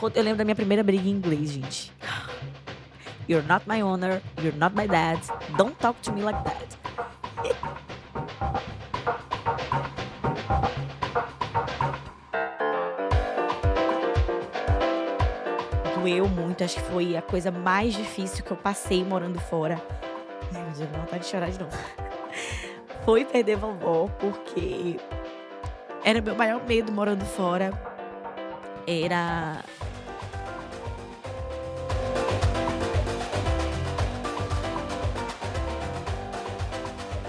Eu lembro da minha primeira briga em inglês, gente. You're not my owner, you're not my dad, don't talk to me like that. Doeu muito, acho que foi a coisa mais difícil que eu passei morando fora. Ai, meu Deus, dá vontade de chorar de novo. Foi perder vovó, porque era meu maior medo morando fora, era.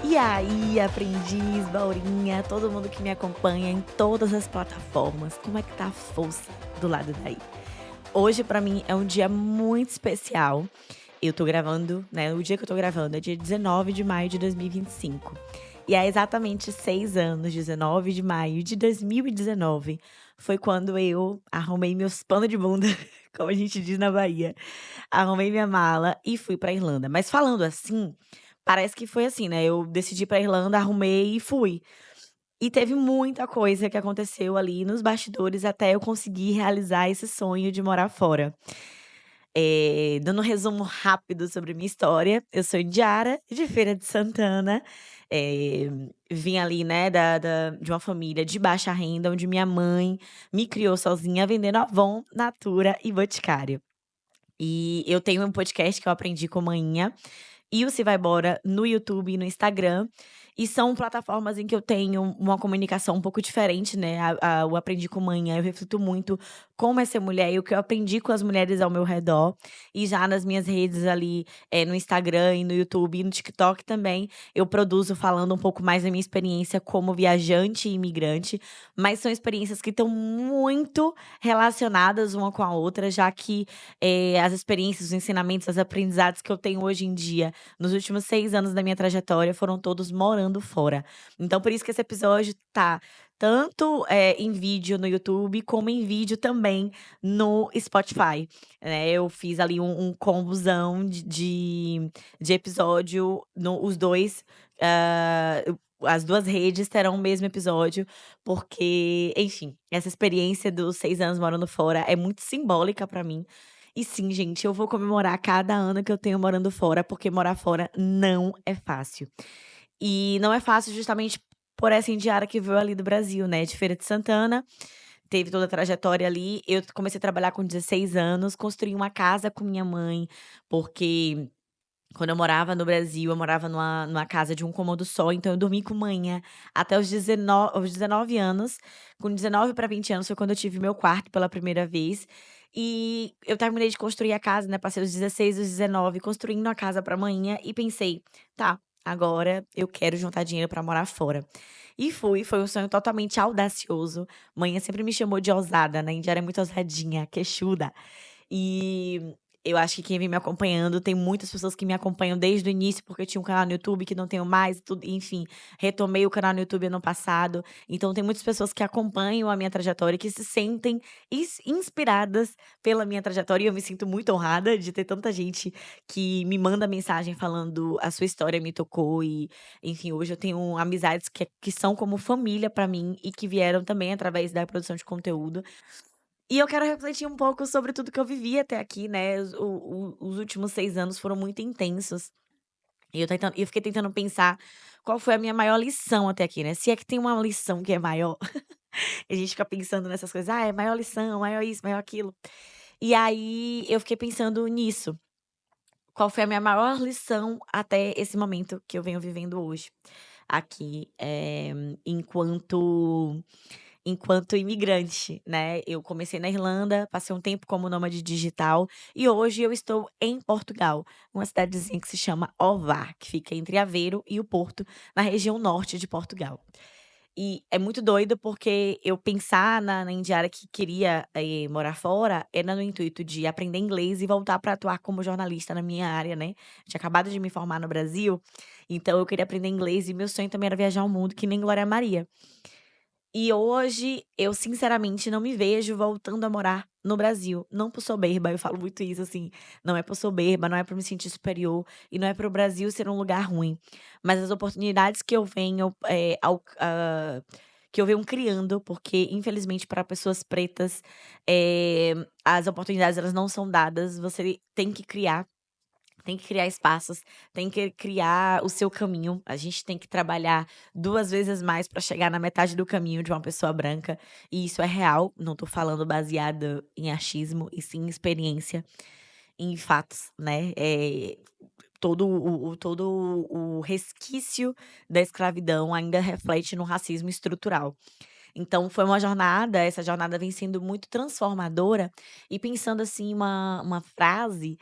E aí, aprendiz, Baurinha, todo mundo que me acompanha em todas as plataformas, como é que tá a força do lado daí? Hoje, pra mim, é um dia muito especial. Eu tô gravando, né? O dia que eu tô gravando é dia 19 de maio de 2025. E há exatamente 6 anos, 19 de maio de 2019, foi quando eu arrumei meus panos de bunda, como a gente diz na Bahia. Arrumei minha mala e fui pra Irlanda. Mas falando assim, parece que foi assim, né? Eu decidi ir pra Irlanda, arrumei e fui. E teve muita coisa que aconteceu ali nos bastidores até eu conseguir realizar esse sonho de morar fora. Dando um resumo rápido sobre minha história, eu sou indiara, de Feira de Santana, eh, vim ali, né, de uma família de baixa renda, onde minha mãe me criou sozinha vendendo Avon, Natura e Boticário. E eu tenho um podcast que eu aprendi com manhinha, e o Se Vai Embora no YouTube e no Instagram. E são plataformas em que eu tenho uma comunicação um pouco diferente, né, o Aprendi com Manhã, eu reflito muito como é ser mulher e o que eu aprendi com as mulheres ao meu redor. E já nas minhas redes ali, no Instagram e no YouTube e no TikTok também, eu produzo falando um pouco mais da minha experiência como viajante e imigrante, mas são experiências que estão muito relacionadas uma com a outra, já que, as experiências, os ensinamentos, as aprendizados que eu tenho hoje em dia nos últimos 6 anos da minha trajetória foram todos morando fora. Então por isso que esse episódio tá tanto, em vídeo no YouTube, como em vídeo também no Spotify, né. Eu fiz ali um combozão de episódio no os 2, as 2 redes terão o mesmo episódio, porque, enfim, essa experiência dos 6 anos morando fora é muito simbólica pra mim. E sim, gente, eu vou comemorar cada ano que eu tenho morando fora, porque morar fora não é fácil. E não é fácil justamente por essa indiara que veio ali do Brasil, né, de Feira de Santana, teve toda a trajetória ali. Eu comecei a trabalhar com 16 anos, construí uma casa com minha mãe, porque quando eu morava no Brasil, eu morava numa casa de um cômodo só, então eu dormi com manhã até os 19 anos. Com 19 para 20 anos foi quando eu tive meu quarto pela primeira vez. E eu terminei de construir a casa, né, passei os 16, os 19 construindo a casa pra manhã e pensei: "Tá, agora eu quero juntar dinheiro pra morar fora". E fui, foi um sonho totalmente audacioso. Manhã sempre me chamou de ousada, né, indiana é muito ousadinha, queixuda. E eu acho que quem vem me acompanhando, tem muitas pessoas que me acompanham desde o início, porque eu tinha um canal no YouTube que não tenho mais, tudo, enfim, retomei o canal no YouTube ano passado. Então tem muitas pessoas que acompanham a minha trajetória e que se sentem inspiradas pela minha trajetória, e eu me sinto muito honrada de ter tanta gente que me manda mensagem falando: "A sua história me tocou", e, enfim, hoje eu tenho amizades que são como família pra mim e que vieram também através da produção de conteúdo. E eu quero refletir um pouco sobre tudo que eu vivi até aqui, né, os últimos 6 anos foram muito intensos, e eu fiquei tentando pensar qual foi a minha maior lição até aqui, né, se é que tem uma lição que é maior, a gente fica pensando nessas coisas: "Ah, é maior lição, maior isso, maior aquilo". E aí eu fiquei pensando nisso, qual foi a minha maior lição até esse momento que eu venho vivendo hoje, aqui, enquanto imigrante, né. Eu comecei na Irlanda, passei um tempo como nômade digital e hoje eu estou em Portugal, uma cidadezinha que se chama Ovar, que fica entre Aveiro e o Porto, na região norte de Portugal. E é muito doido, porque eu pensar na indiara que queria, morar fora, era no intuito de aprender inglês e voltar para atuar como jornalista na minha área, né. Tinha acabado de me formar no Brasil, então eu queria aprender inglês e meu sonho também era viajar o mundo que nem Glória Maria. E hoje, eu sinceramente não me vejo voltando a morar no Brasil, não por soberba, eu falo muito isso, assim, não é por soberba, não é por me sentir superior, e não é para o Brasil ser um lugar ruim, mas as oportunidades que eu venho, que eu venho criando, porque infelizmente para pessoas pretas, as oportunidades elas não são dadas, você tem que criar espaços, tem que criar o seu caminho. A gente tem que trabalhar 2 vezes mais para chegar na metade do caminho de uma pessoa branca, e isso é real, não tô falando baseada em achismo, e sim em experiência, em fatos, né. Todo o resquício da escravidão ainda reflete no racismo estrutural. Então foi uma jornada, essa jornada vem sendo muito transformadora, e pensando assim uma frase,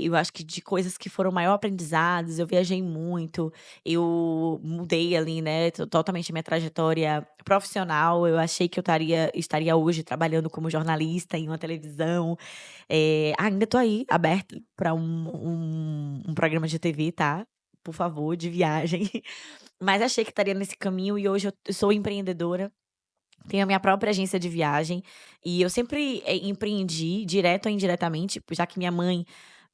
eu acho que de coisas que foram maior aprendizados, eu viajei muito, eu mudei ali, né, totalmente a minha trajetória profissional, eu achei que eu estaria hoje trabalhando como jornalista em uma televisão, ainda tô aí aberta para um programa de TV, tá, por favor, de viagem, mas achei que estaria nesse caminho e hoje eu sou empreendedora, tenho a minha própria agência de viagem, e eu sempre, empreendi, direto ou indiretamente, já que minha mãe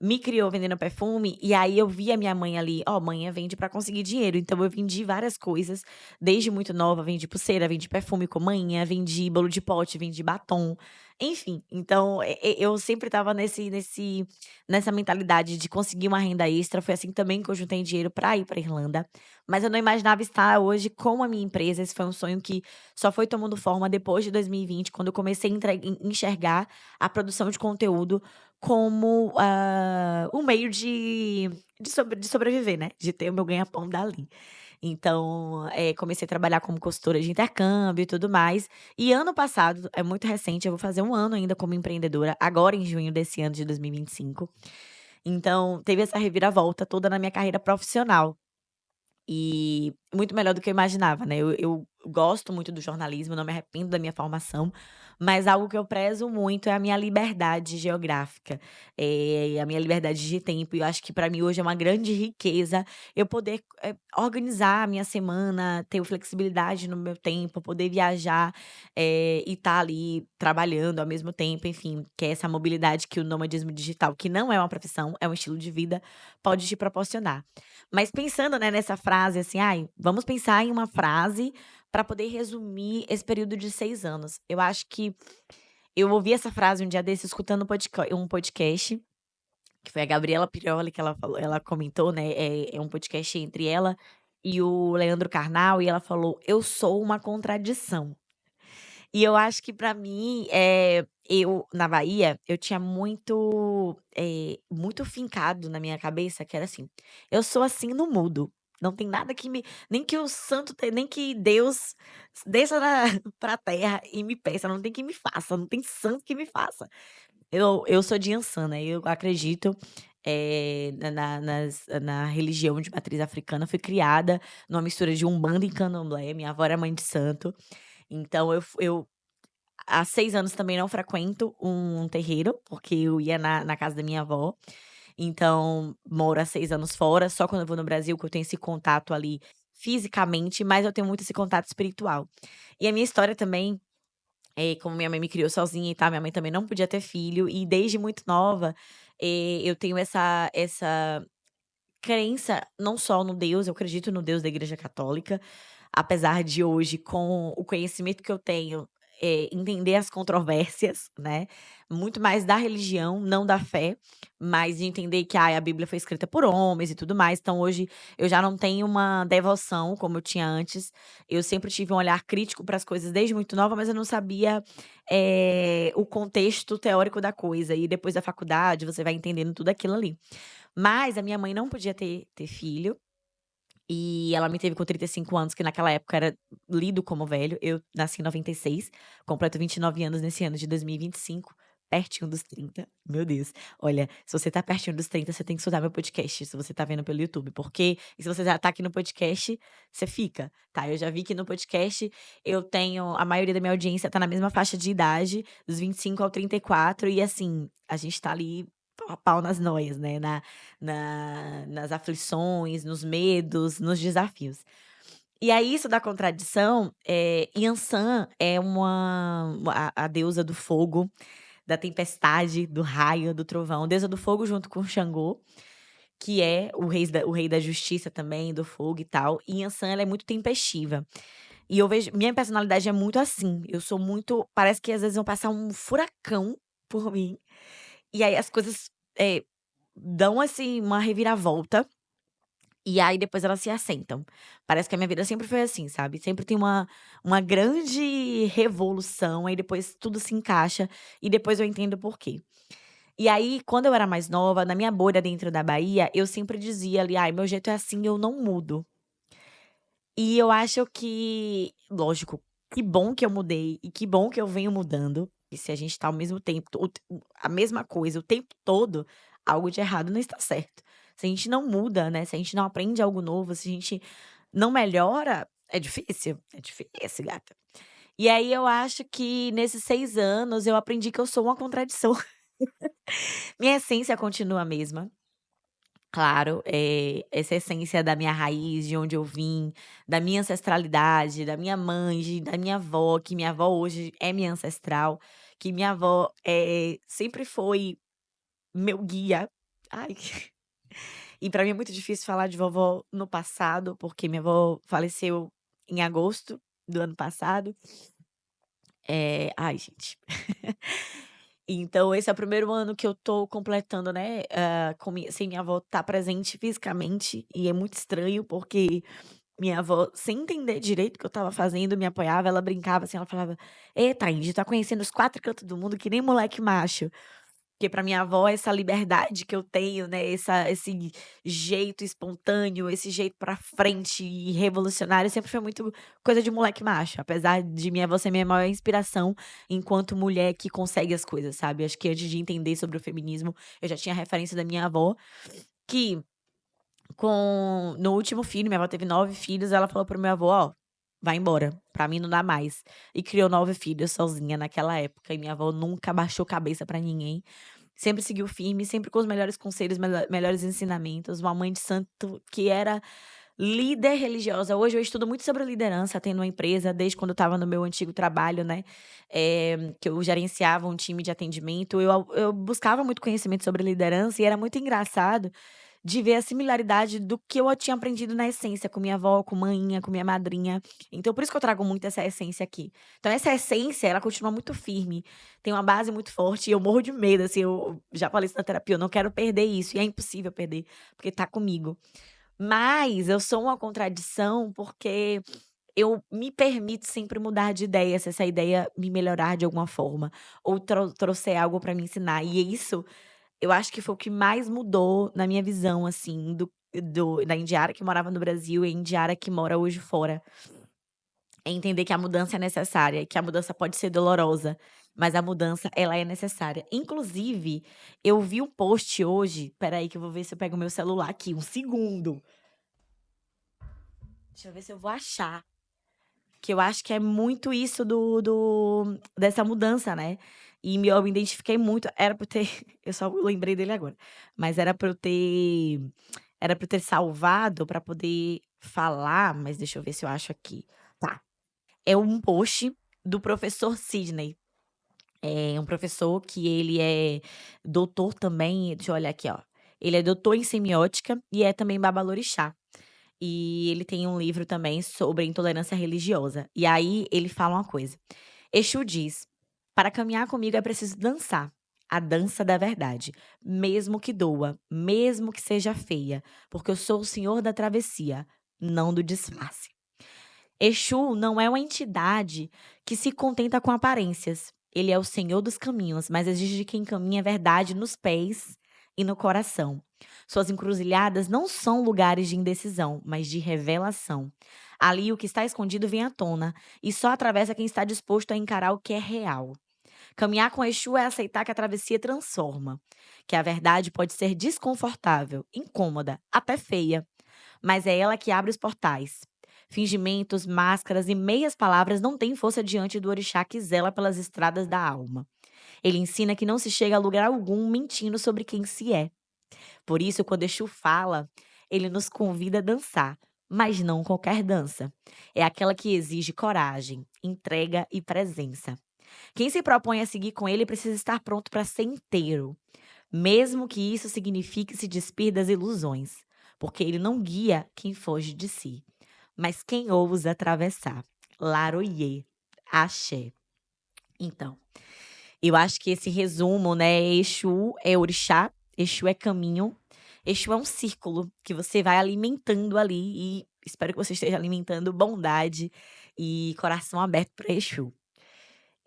me criou vendendo perfume, e aí eu via minha mãe ali: "Ó, mãe vende pra conseguir dinheiro", então eu vendi várias coisas, desde muito nova, vendi pulseira, vendi perfume com manhã, vendi bolo de pote, vendi batom, enfim. Então, eu sempre estava nessa mentalidade de conseguir uma renda extra, foi assim também que eu juntei dinheiro pra ir pra Irlanda, mas eu não imaginava estar hoje com a minha empresa, esse foi um sonho que só foi tomando forma depois de 2020, quando eu comecei a enxergar a produção de conteúdo como, um meio de sobreviver, né, de ter o meu ganha-pão dali. Então, comecei a trabalhar como consultora de intercâmbio e tudo mais, e ano passado, é muito recente, eu vou fazer 1 ano ainda como empreendedora, agora em junho desse ano de 2025. Então, teve essa reviravolta toda na minha carreira profissional. E muito melhor do que eu imaginava, né. Eu gosto muito do jornalismo, não me arrependo da minha formação, mas algo que eu prezo muito é a minha liberdade geográfica, a minha liberdade de tempo. E eu acho que para mim hoje é uma grande riqueza eu poder, organizar a minha semana, ter flexibilidade no meu tempo, poder viajar, e estar ali trabalhando ao mesmo tempo, enfim, que é essa mobilidade que o nomadismo digital, que não é uma profissão, é um estilo de vida, pode te proporcionar. Mas pensando, né, nessa frase, assim, "Ai, vamos pensar em uma frase para poder resumir esse período de 6 anos". Eu acho que eu ouvi essa frase um dia desse escutando um podcast, que foi a Gabriela Prioli que ela comentou, né, é um podcast entre ela e o Leandro Carnal, e ela falou: "Eu sou uma contradição". E eu acho que pra mim, eu na Bahia, eu tinha muito fincado na minha cabeça que era assim: "Eu sou assim, no mudo, não tem nada que me nem que o santo te nem que Deus desça na pra terra e me peça, não tem que me faça, não tem santo que me faça". Eu sou de Iansã, né, eu acredito, na religião de matriz africana, fui criada numa mistura de Umbanda e Candomblé, minha avó era mãe de santo, então eu há 6 anos também não frequento um terreiro, porque eu ia na casa da minha avó, então moro há 6 anos fora, só quando eu vou no Brasil que eu tenho esse contato ali fisicamente, mas eu tenho muito esse contato espiritual. E a minha história também, como minha mãe me criou sozinha e tal, minha mãe também não podia ter filho, e desde muito nova, eu tenho essa crença não só no Deus, eu acredito no Deus da igreja católica, apesar de hoje, com o conhecimento que eu tenho, entender as controvérsias, né, muito mais da religião, não da fé, mas de entender que, a Bíblia foi escrita por homens e tudo mais, então hoje eu já não tenho uma devoção como eu tinha antes, eu sempre tive um olhar crítico para as coisas desde muito nova, mas eu não sabia, o contexto teórico da coisa, e depois da faculdade você vai entendendo tudo aquilo ali. Mas a minha mãe não podia ter filho, e ela me teve com 35 anos, que naquela época era lido como velho. Eu nasci em 96, completo 29 anos nesse ano de 2025, pertinho dos 30. Meu Deus. Olha, se você tá pertinho dos 30, você tem que escutar meu podcast, se você tá vendo pelo YouTube, porque e se você já tá aqui no podcast, você fica, tá? Eu já vi que no podcast eu tenho a maioria da minha audiência tá na mesma faixa de idade, dos 25 ao 34, e assim, a gente tá ali pau a pau nas noias, né, nas aflições, nos medos, nos desafios. E aí isso da contradição, Yansan é a deusa do fogo, da tempestade, do raio, do trovão, deusa do fogo junto com Xangô, que é o rei da justiça também, do fogo e tal, e Yansan ela é muito tempestiva. E eu vejo minha personalidade é muito assim, eu sou muito parece que às vezes vão passar um furacão por mim, e aí as coisas, dão assim uma reviravolta, e aí depois elas se assentam. Parece que a minha vida sempre foi assim, sabe, sempre tem uma grande revolução, aí depois tudo se encaixa, e depois eu entendo por quê. E aí, quando eu era mais nova, na minha bolha dentro da Bahia, eu sempre dizia ali: "Ai, meu jeito é assim, eu não mudo". E eu acho que lógico, que bom que eu mudei e que bom que eu venho mudando, e se a gente tá ao mesmo tempo a mesma coisa o tempo todo, algo de errado não está certo. Se a gente não muda, né, se a gente não aprende algo novo, se a gente não melhora, é difícil gata. E aí eu acho que nesses 6 anos eu aprendi que eu sou uma contradição. Minha essência continua a mesma. Claro, essa essência da minha raiz, de onde eu vim, da minha ancestralidade, da minha mãe, da minha avó, que minha avó hoje é minha ancestral, que minha avó, sempre foi meu guia. Ai, e pra mim é muito difícil falar de vovó no passado, porque minha avó faleceu em agosto do ano passado. Ai gente. Então esse é o primeiro ano que eu tô completando, né, com sem minha avó estar presente fisicamente, e é muito estranho, porque minha avó, sem entender direito o que eu estava fazendo, me apoiava, ela brincava assim, ela falava: "Ê, Thaís, tá conhecendo os 4 cantos do mundo que nem moleque macho". Porque pra minha avó essa liberdade que eu tenho, né, esse jeito espontâneo, esse jeito pra frente e revolucionário sempre foi muito coisa de moleque macho, apesar de minha avó ser minha maior inspiração enquanto mulher que consegue as coisas, sabe. Acho que antes de entender sobre o feminismo, eu já tinha referência da minha avó, que no último filho, minha avó teve 9 filhos, ela falou para o meu avô: "Ó, vai embora, pra mim não dá mais". E criou 9 filhos sozinha naquela época, e minha avó nunca baixou cabeça pra ninguém. Sempre seguiu firme, sempre com os melhores conselhos, melhores ensinamentos, uma mãe de santo que era líder religiosa. Hoje eu estudo muito sobre liderança, tendo uma empresa, desde quando eu estava no meu antigo trabalho, né, que eu gerenciava um time de atendimento, eu buscava muito conhecimento sobre liderança e era muito engraçado de ver a similaridade do que eu tinha aprendido na essência com minha avó, com maninha, com minha madrinha. Então por isso que eu trago muito essa essência aqui. Então essa essência, ela continua muito firme, tem uma base muito forte e eu morro de medo, assim, eu já falei isso na terapia, eu não quero perder isso e é impossível perder, porque tá comigo. Mas eu sou uma contradição, porque eu me permito sempre mudar de ideia, se essa ideia me melhorar de alguma forma, ou trouxer algo pra me ensinar. E isso, eu acho que foi o que mais mudou na minha visão, assim, da indiara que morava no Brasil e a indiara que mora hoje fora. É entender que a mudança é necessária e que a mudança pode ser dolorosa, mas a mudança, ela é necessária. Inclusive, eu vi um post hoje, espera aí que eu vou ver se eu pego o meu celular aqui, um segundo. Deixa eu ver se eu vou achar. Que eu acho que é muito isso dessa mudança, né. E eu me identifiquei muito, era pra eu ter eu só lembrei dele agora, mas era pra eu ter salvado pra poder falar, mas deixa eu ver se eu acho aqui. Tá, é um post do professor Sidney. É um professor que ele é doutor também, deixa eu olhar aqui, ó. Ele é doutor em semiótica e é também babalorixá. E ele tem um livro também sobre intolerância religiosa. E aí ele fala uma coisa. Exu diz: "Para caminhar comigo é preciso dançar, a dança da verdade, mesmo que doa, mesmo que seja feia, porque eu sou o senhor da travessia, não do disfarce". Exu não é uma entidade que se contenta com aparências. Ele é o senhor dos caminhos, mas exige de quem caminha a verdade nos pés e no coração. Suas encruzilhadas não são lugares de indecisão, mas de revelação. Ali o que está escondido vem à tona, e só atravessa quem está disposto a encarar o que é real. Caminhar com Exu é aceitar que a travessia transforma, que a verdade pode ser desconfortável, incômoda, até feia, mas é ela que abre os portais. Fingimentos, máscaras e meias palavras não têm força diante do orixá que zela pelas estradas da alma. Ele ensina que não se chega a lugar algum mentindo sobre quem se é. Por isso, quando Exu fala, ele nos convida a dançar, mas não qualquer dança. É aquela que exige coragem, entrega e presença. Quem se propõe a seguir com ele precisa estar pronto para ser inteiro, mesmo que isso signifique se despir das ilusões, porque ele não guia quem foge de si, mas quem ousa atravessar. Laroye. Axé. Então, eu acho que esse resumo, né? Exu é orixá, Exu é caminho, Exu é um círculo que você vai alimentando ali e espero que você esteja alimentando bondade e coração aberto para Exu.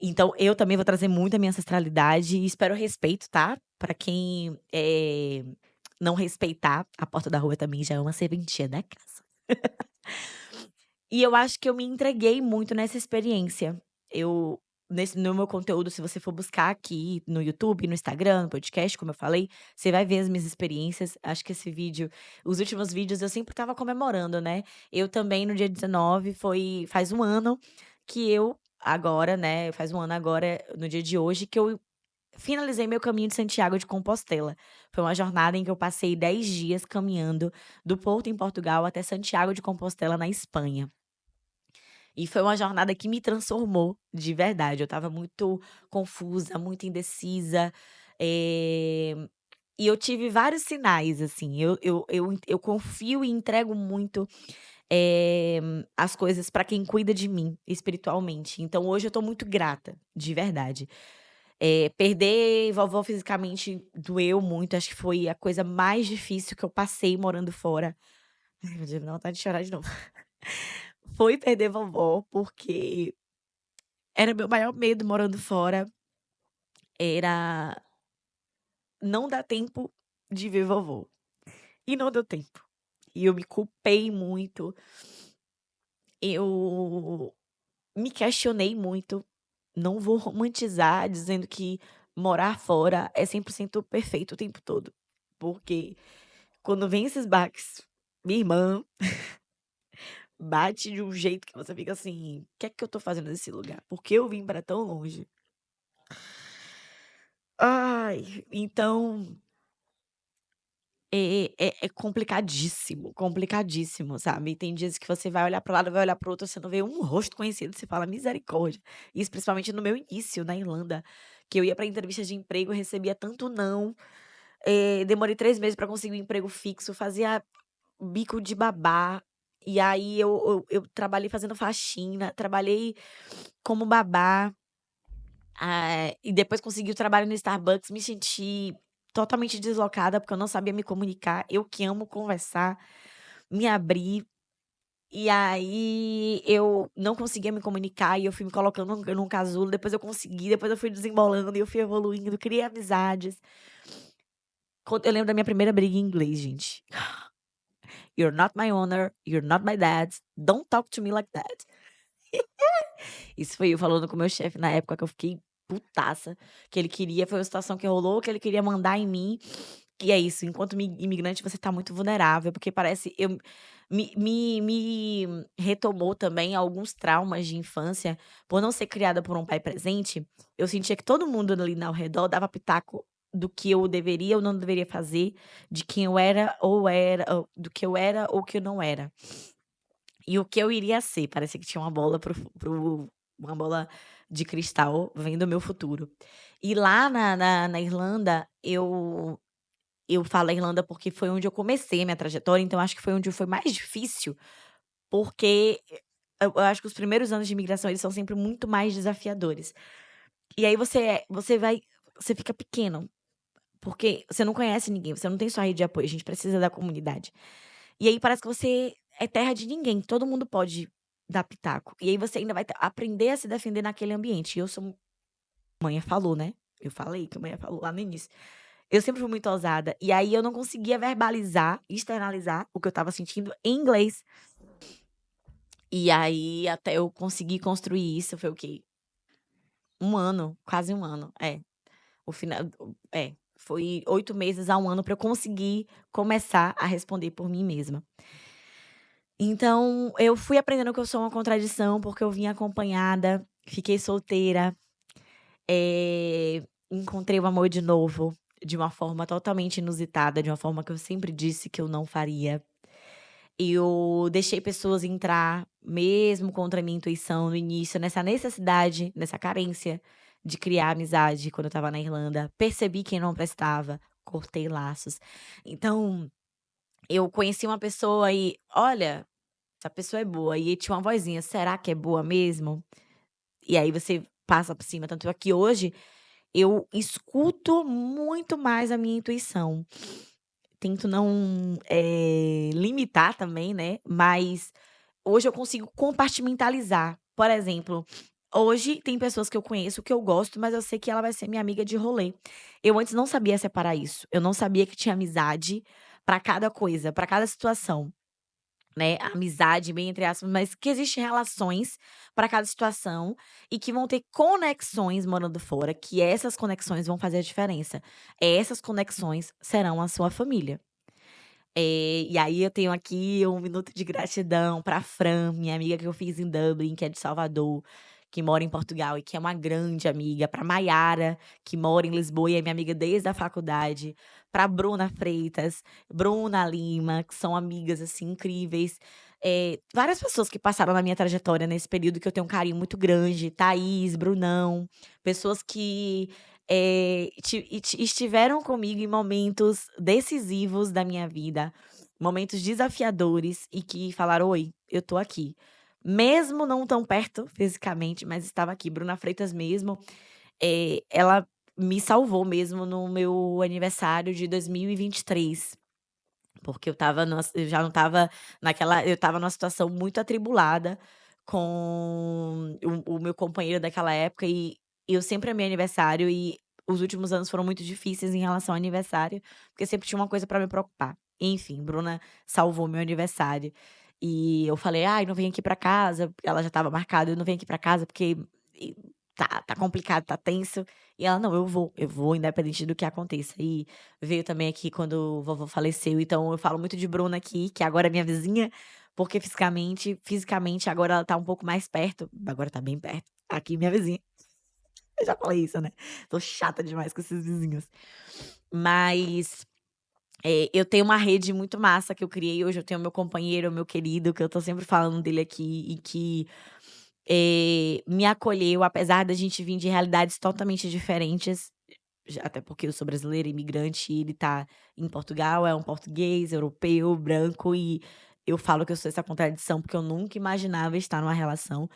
Então, eu também vou trazer muito a minha ancestralidade e espero respeito, tá? Para quem não respeitar, a porta da rua também já é uma serventia da casa. E eu acho que eu me entreguei muito nessa experiência. Eu no meu conteúdo, se você for buscar aqui no YouTube, no Instagram, no podcast, como eu falei, você vai ver as minhas experiências. Acho que esse vídeo os últimos vídeos eu sempre estava comemorando, né. Eu também no dia 19 faz um ano que eu agora, né, faz um ano agora, no dia de hoje, que eu finalizei meu caminho de Santiago de Compostela. Foi uma jornada em que eu passei 10 dias caminhando do Porto, em Portugal, até Santiago de Compostela, na Espanha. E foi uma jornada que me transformou de verdade. Eu estava muito confusa, muito indecisa, e eu tive vários sinais, assim. Eu confio e entrego muito, eh, as coisas para quem cuida de mim espiritualmente. Então hoje eu tô muito grata, de verdade. Perder vovó fisicamente doeu muito, acho que foi a coisa mais difícil que eu passei morando fora. Ai, meu Deus, me dá vontade de chorar de novo. Foi perder vovó, porque era meu maior medo morando fora, era não dar tempo de ver vovó. E não deu tempo. E eu me culpei muito, eu me questionei muito, não vou romantizar dizendo que morar fora é 100% perfeito o tempo todo, porque quando vem esses baques, minha irmã, bate de um jeito que você fica assim: "O que é que eu tô fazendo nesse lugar? Por que eu vim pra tão longe?". Ai, então é complicadíssimo, complicadíssimo, sabe. Tem dias que você vai olhar para um lado, vai olhar para o outro, você não vê um rosto conhecido, você fala: "Misericórdia". Isso principalmente no meu início na Irlanda, que eu ia para entrevistas de emprego, eu recebia tanto não, demorei 3 meses para conseguir um emprego fixo, fazia bico de babá, e aí eu trabalhei fazendo faxina, trabalhei como babá. E depois consegui o trabalho no Starbucks, me senti totalmente deslocada, porque eu não sabia me comunicar. Eu que amo conversar, me abrir, e aí eu não conseguia me comunicar e eu fui me colocando num casulo, depois eu consegui, depois eu fui desembolando e eu fui evoluindo, criei amizades. Eu lembro da minha primeira briga em inglês, gente. "You're not my owner, you're not my dad, don't talk to me like that". Isso foi eu falando com o meu chefe na época que eu fiquei putaça, que ele queria foi uma situação que rolou, que ele queria mandar em mim, e é isso, enquanto imigrante você tá muito vulnerável, porque parece eu me retomou também alguns traumas de infância, por não ser criada por um pai presente, eu sentia que todo mundo ali ao redor dava pitaco do que eu deveria ou não deveria fazer, de quem eu era, do que eu era ou que eu não era. E o que eu iria ser, parecia que tinha uma bola uma bola de cristal vendo o meu futuro. E lá na Irlanda, eu falo Irlanda, porque foi onde eu comecei a minha trajetória, então acho que foi onde foi mais difícil, porque eu acho que os primeiros anos de imigração, eles são sempre muito mais desafiadores. E aí você fica pequeno, porque você não conhece ninguém, você não tem sua rede de apoio, a gente precisa da comunidade. E aí parece que você é terra de ninguém, todo mundo pode dar pitaco. E aí você ainda vai aprender a se defender naquele ambiente. E eu sou manhã falou, né, eu falei que a manhã falou lá no início. Eu sempre fui muito ousada, e aí eu não conseguia verbalizar, externalizar o que eu estava sentindo em inglês. E aí até eu conseguir construir isso foi o quê? Um ano, quase um ano. O final foi 8 meses a um ano para eu conseguir começar a responder por mim mesma. Então, eu fui aprendendo que eu sou uma contradição, porque eu vim acompanhada, fiquei solteira, encontrei o amor de novo, de uma forma totalmente inusitada, de uma forma que eu sempre disse que eu não faria. Eu deixei pessoas entrar, mesmo contra a minha intuição no início, nessa necessidade, nessa carência de criar amizade quando eu estava na Irlanda. Percebi quem não prestava, cortei laços. Então, eu conheci uma pessoa e, olha, essa pessoa é boa. E aí tinha uma vozinha: "Será que é boa mesmo?". E aí você passa por cima. Tanto é que hoje eu escuto muito mais a minha intuição. Tento não, limitar também, né, mas hoje eu consigo compartimentalizar. Por exemplo, hoje tem pessoas que eu conheço que eu gosto, mas eu sei que ela vai ser minha amiga de rolê. Eu antes não sabia separar isso. Eu não sabia que tinha amizade pra cada coisa, pra cada situação. Né, amizade, bem entre aspas, mas que existem relações para cada situação e que vão ter conexões morando fora, que essas conexões vão fazer a diferença. Essas conexões serão a sua família. E aí eu tenho aqui um minuto de gratidão pra Fran, minha amiga que eu fiz em Dublin, que é de Salvador, que mora em Portugal e que é uma grande amiga, pra Maiara, que mora em Lisboa e é minha amiga desde a faculdade, pra Bruna Freitas, Bruna Lima, que são amigas, assim, incríveis. Várias pessoas que passaram na minha trajetória nesse período que eu tenho um carinho muito grande, Thaís, Brunão, pessoas que estiveram comigo em momentos decisivos da minha vida, momentos desafiadores e que falaram: "Oi, eu tô aqui". Mesmo não tão perto fisicamente, mas estava aqui. Bruna Freitas mesmo, ela me salvou mesmo no meu aniversário de 2023, porque eu já não estava eu estava numa situação muito atribulada com o meu companheiro daquela época e eu sempre amei aniversário e os últimos anos foram muito difíceis em relação ao aniversário, porque sempre tinha uma coisa pra me preocupar. Enfim, Bruna salvou meu aniversário. E eu falei: "Ai, não vem aqui pra casa", ela já estava marcada, "Eu não venho aqui pra casa porque e tá complicado, tá tenso". E ela: "Não, eu vou independente do que aconteça". E veio também aqui quando o vovô faleceu, então eu falo muito de Bruna aqui, que agora é minha vizinha, porque fisicamente agora ela tá um pouco mais perto, agora tá bem perto, aqui minha vizinha. Eu já falei isso, né, tô chata demais com esses vizinhos. Mas, eu tenho uma rede muito massa que eu criei, hoje eu tenho meu companheiro, meu querido, que eu tô sempre falando dele aqui e que, me acolheu, apesar da gente vir de realidades totalmente diferentes. Até porque eu sou brasileira, imigrante, e ele tá em Portugal, é um português, europeu, branco, e eu falo que eu sou essa contradição, porque eu nunca imaginava estar numa relação,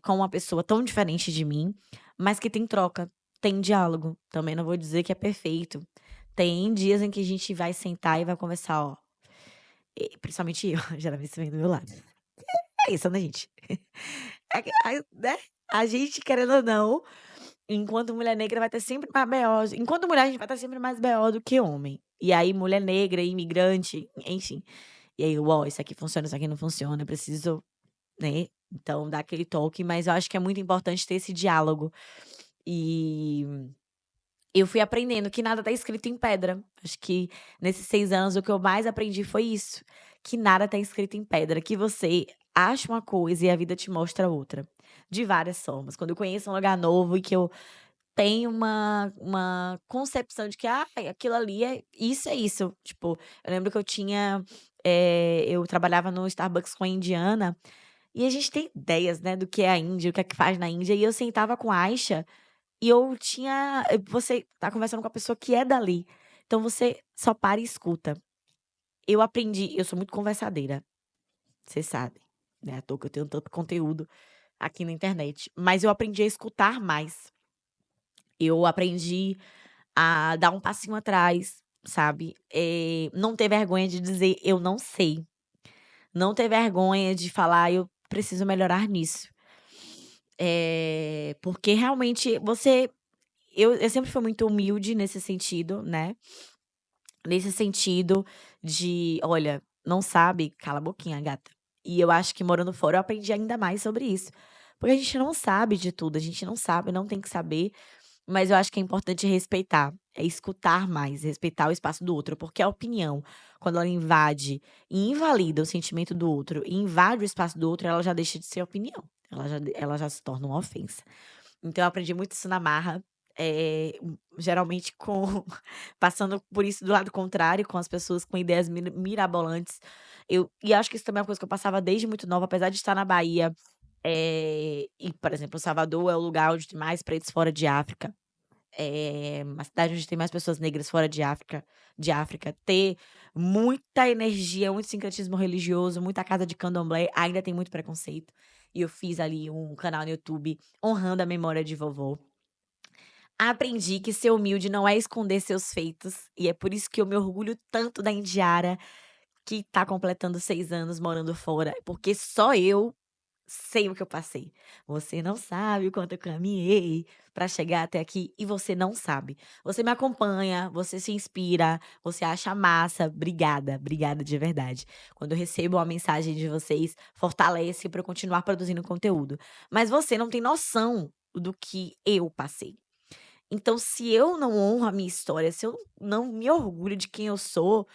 com uma pessoa tão diferente de mim, mas que tem troca, tem diálogo. Também não vou dizer que é perfeito. Tem dias em que a gente vai sentar e vai conversar, ó, principalmente eu, geralmente você vem do meu lado. É isso, né, gente? É que né, a gente querendo ou não, enquanto mulher negra vai ter sempre mais BO, enquanto mulher a gente vai ter sempre mais BO do que homem. E aí mulher negra, imigrante, enfim. E aí eu: "Ó, isso aqui funciona, isso aqui não funciona, eu preciso", né, então dar aquele toque, mas eu acho que é muito importante ter esse diálogo. E eu fui aprendendo que nada tá escrito em pedra. Acho que nesses 6 anos o que eu mais aprendi foi isso, que nada tá escrito em pedra, que você acha uma coisa e a vida te mostra outra, de várias formas. Quando eu conheço um lugar novo e que eu tenho uma concepção de que: "Ah, aquilo ali é isso". Tipo, eu lembro que eu trabalhava no Starbucks com a indiana, e a gente tem ideias, né, do que é a Índia, o que é que faz na Índia, e eu sentava com a Aisha e você tá conversando com a pessoa que é dali, então você só para e escuta. Eu sou muito conversadeira, você sabe, né, à toa que eu tenho tanto conteúdo aqui na internet, mas eu aprendi a escutar mais. Eu aprendi a dar um passinho atrás, sabe, não ter vergonha de dizer: "Eu não sei", não ter vergonha de falar: "Eu preciso melhorar nisso". Porque realmente eu sempre fui muito humilde nesse sentido, né, nesse sentido de: "Olha, não sabe? Cala a boquinha gata". E eu acho que morando fora eu aprendi ainda mais sobre isso, porque a gente não sabe de tudo, a gente não sabe, não tem que saber, mas eu acho que é importante respeitar, é escutar mais, respeitar o espaço do outro, porque a opinião, quando ela invade e invalida o sentimento do outro e invade o espaço do outro, ela já deixa de ser opinião, ela já se torna uma ofensa. Então eu aprendi muito isso na marra, geralmente com passando por isso do lado contrário, com as pessoas com ideias mirabolantes. E acho que isso também é uma coisa que eu passava desde muito nova, apesar de estar na Bahia, e, por exemplo, Salvador é o lugar onde tem mais pretos fora de África. uma cidade onde tem mais pessoas negras fora de África, ter muita energia, muito sincretismo religioso, muita casa de candomblé, ainda tem muito preconceito. E eu fiz ali um canal no YouTube honrando a memória de vovó. Aprendi que ser humilde não é esconder seus feitos, e é por isso que eu me orgulho tanto da Indiara, que tá completando 6 anos morando fora, porque só eu sei o que eu passei. Você não sabe o quanto eu caminhei pra chegar até aqui e você não sabe. Você me acompanha, você se inspira, você acha massa. Obrigada, obrigada de verdade. Quando eu recebo uma mensagem de vocês, fortalece pra eu continuar produzindo conteúdo. Mas você não tem noção do que eu passei. Então, se eu não honro a minha história, se eu não me orgulho de quem eu sou,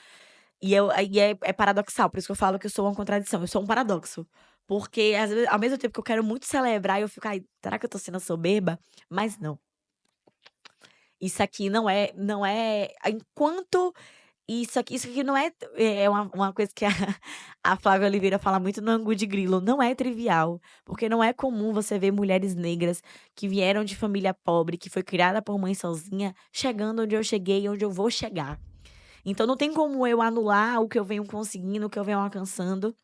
é paradoxal, por isso que eu falo que eu sou uma contradição, eu sou um paradoxo. Porque às vezes ao mesmo tempo que eu quero muito celebrar, eu fico: "Ai, será que eu tô sendo soberba?" Mas não, isso aqui não é enquanto isso aqui não é uma coisa que a a Flávia Oliveira fala muito no Angu de Grilo, não é trivial, porque não é comum você ver mulheres negras que vieram de família pobre, que foi criada por mãe sozinha, chegando onde eu cheguei e onde eu vou chegar. Então não tem como eu anular o que eu venho conseguindo, o que eu venho alcançando,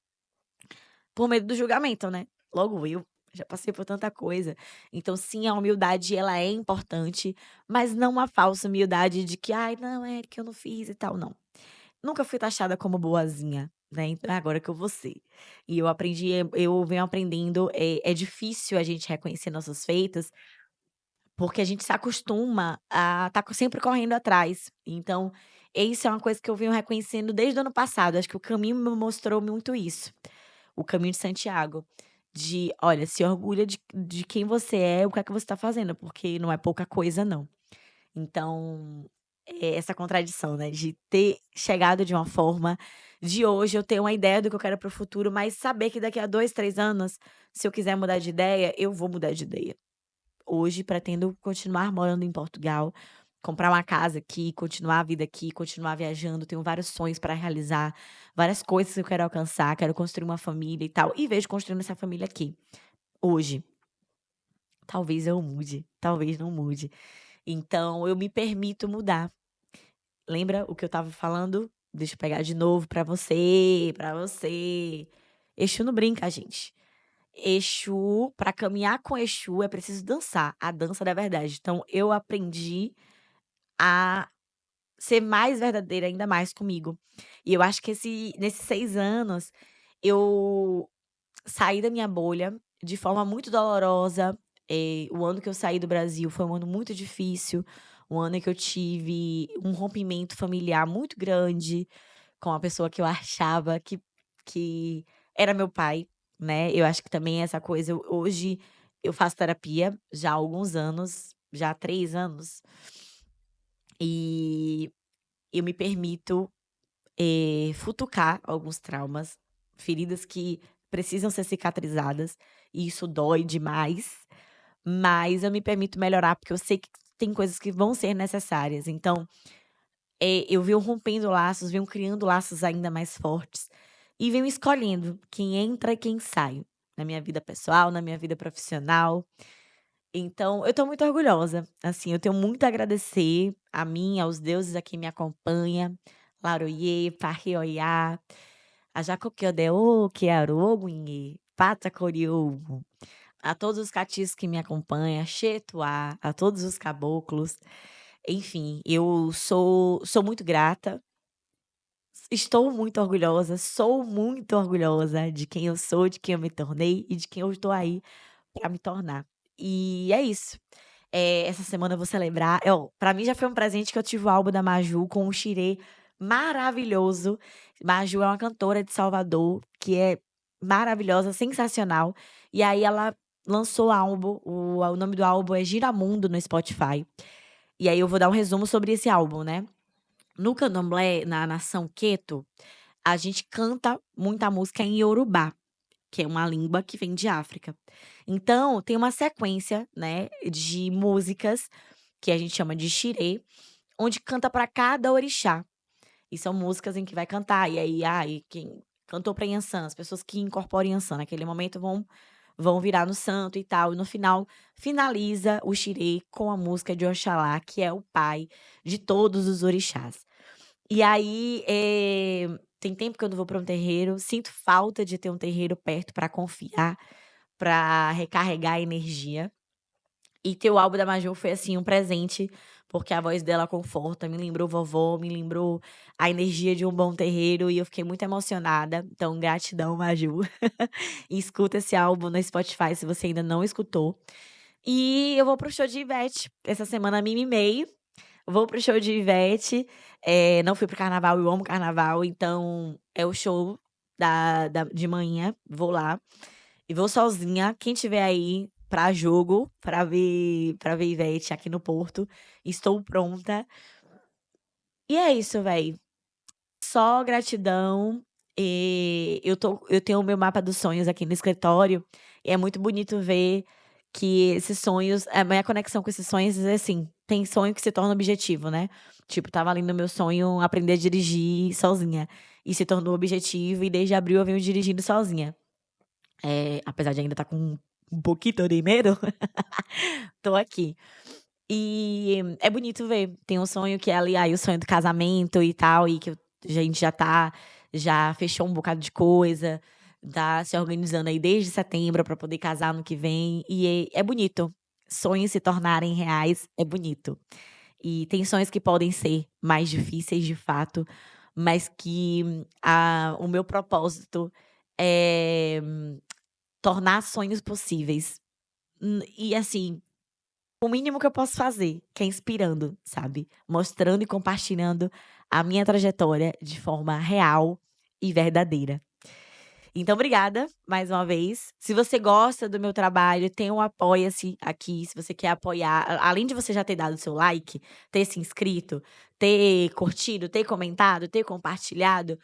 por medo do julgamento, né. Logo eu, já passei por tanta coisa. Então sim, a humildade ela é importante, mas não uma falsa humildade de que: "Ai, não, é que eu não fiz e tal", não. Nunca fui taxada como boazinha, né, então é agora que eu vou ser. E eu venho aprendendo, é difícil a gente reconhecer nossos feitos, porque a gente se acostuma a estar sempre correndo atrás. Então, isso é uma coisa que eu venho reconhecendo desde o ano passado, acho que o caminho me mostrou muito isso, o caminho de Santiago, de: "Olha, se orgulha de quem você é, o que é que você está fazendo, porque não é pouca coisa não". Então, essa contradição, né, de ter chegado de uma forma, de hoje eu ter uma ideia do que eu quero para o futuro, mas saber que daqui a 2, 3 anos, se eu quiser mudar de ideia, eu vou mudar de ideia. Hoje pretendo continuar morando em Portugal, comprar uma casa aqui, continuar a vida aqui, continuar viajando, tenho vários sonhos para realizar, várias coisas que eu quero alcançar, quero construir uma família e tal, e vejo construindo essa família aqui, hoje. Talvez eu mude, talvez não mude. Então eu me permito mudar. Lembra o que eu estava falando? Deixa eu pegar de novo pra você, pra você. Exu não brinca, gente. Exu, pra caminhar com Exu é preciso dançar, a dança da verdade. Então eu aprendi a ser mais verdadeira ainda mais comigo. E eu acho que nesses 6 anos, eu saí da minha bolha de forma muito dolorosa. O ano que eu saí do Brasil foi um ano muito difícil, um ano em que eu tive um rompimento familiar muito grande com a pessoa que eu achava que era meu pai, né. Eu acho que também essa coisa hoje eu faço terapia já há alguns anos, já há 3 anos, e eu me permito, futucar alguns traumas, feridas que precisam ser cicatrizadas, e isso dói demais, mas eu me permito melhorar, porque eu sei que tem coisas que vão ser necessárias. Então, eu venho rompendo laços, venho criando laços ainda mais fortes, e venho escolhendo quem entra e quem sai, na minha vida pessoal, na minha vida profissional. Então, eu tô muito orgulhosa, assim, eu tenho muito a agradecer a mim, aos deuses a quem me acompanha, Laroye, Parrioiá, Ajacoqueodeo, Kearogunhê, Patacoriô, a todos os catis que me acompanham, Xetuá, a todos os caboclos, enfim, eu sou muito grata, estou muito orgulhosa, sou muito orgulhosa de quem eu sou, de quem eu me tornei e de quem eu estou aí pra me tornar. E é isso. Essa semana eu vou celebrar pra mim já foi um presente que eu tive o álbum da Maju com um xirê maravilhoso. Maju é uma cantora de Salvador, que é maravilhosa, sensacional. E aí ela lançou o álbum, o nome do álbum é Giramundo no Spotify. E aí eu vou dar um resumo sobre esse álbum, né. No candomblé, na nação Queto, a gente canta muita música em Iorubá, que é uma língua que vem de África. Então, tem uma sequência, né, de músicas, que a gente chama de xirê, onde canta para cada orixá. E são músicas em que vai cantar, e aí, quem cantou pra Yansan, as pessoas que incorporam Yansan naquele momento vão virar no santo e tal. E no final, finaliza o xirê com a música de Oxalá, que é o pai de todos os orixás. E aí, tem tempo que eu não vou para um terreiro, sinto falta de ter um terreiro perto para confiar, para recarregar a energia. E ter o álbum da Maju foi, assim, um presente, porque a voz dela conforta, me lembrou vovó, me lembrou a energia de um bom terreiro e eu fiquei muito emocionada. Então, gratidão, Maju. E escuta esse álbum no Spotify se você ainda não escutou. E eu vou pro show de Ivete. Essa semana me mimei. Vou pro show de Ivete. Não fui pro carnaval, eu amo carnaval, então é o show de manhã. Vou lá. E vou sozinha. Quem tiver aí pra jogo, pra ver Ivete aqui no Porto, estou pronta. E é isso, véi. Só gratidão. E eu tenho o meu mapa dos sonhos aqui no escritório. E é muito bonito ver que esses sonhos, a minha conexão com esses sonhos é assim, tem sonho que se torna objetivo, né? Tipo, tava ali no meu sonho aprender a dirigir sozinha. E se tornou objetivo, e desde abril eu venho dirigindo sozinha. Apesar de ainda estar com um pouquinho de medo, tô aqui. E é bonito ver. Tem um sonho que é ali, o sonho do casamento e tal, e que a gente já fechou um bocado de coisa, tá se organizando aí desde setembro para poder casar no que vem. E é bonito. Sonhos se tornarem reais é bonito. E tem sonhos que podem ser mais difíceis de fato, mas que o meu propósito é tornar sonhos possíveis. E assim, o mínimo que eu posso fazer, que é inspirando, sabe? Mostrando e compartilhando a minha trajetória de forma real e verdadeira. Então, obrigada mais uma vez. Se você gosta do meu trabalho, tem um Apoia-se aqui, se você quer apoiar. Além de você já ter dado seu like, ter se inscrito, ter curtido, ter comentado, ter compartilhado,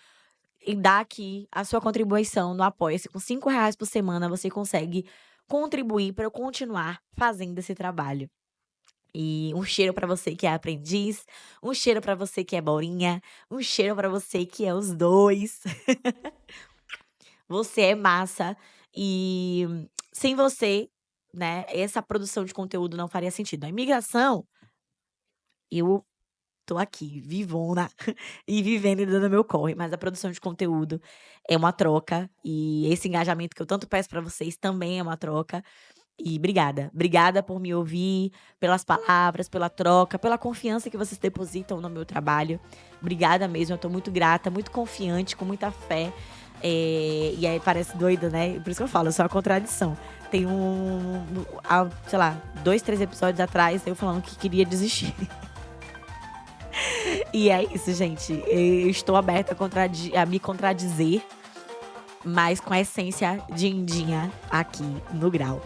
e dar aqui a sua contribuição no Apoia-se. Com R$ 5 por semana, você consegue contribuir para eu continuar fazendo esse trabalho. E um cheiro pra você que é aprendiz, um cheiro pra você que é borinha, um cheiro pra você que é os dois. Você é massa e sem você, né, essa produção de conteúdo não faria sentido. A imigração, eu tô aqui, vivona, e vivendo e dando meu corre, mas a produção de conteúdo é uma troca, e esse engajamento que eu tanto peço pra vocês também é uma troca. E obrigada. Obrigada por me ouvir, pelas palavras, pela troca, pela confiança que vocês depositam no meu trabalho. Obrigada mesmo, eu tô muito grata, muito confiante, com muita fé. E aí parece doido, né? Por isso que eu falo, eu sou uma contradição. Tem sei lá, 2, 3 episódios atrás, eu falando que queria desistir. E é isso, gente. Eu estou aberta a me contradizer, mas com a essência de Indinha aqui no Grau.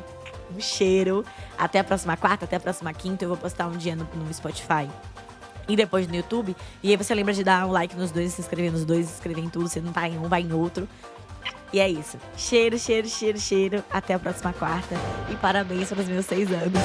Um cheiro. Até a próxima quarta, até a próxima quinta. Eu vou postar um dia no Spotify e depois no YouTube. E aí você lembra de dar um like nos dois, se inscrever nos dois, se inscrever em tudo. Se não tá em um, vai em outro. E é isso. Cheiro, cheiro, cheiro, cheiro. Até a próxima quarta. E parabéns pelos meus 6 anos.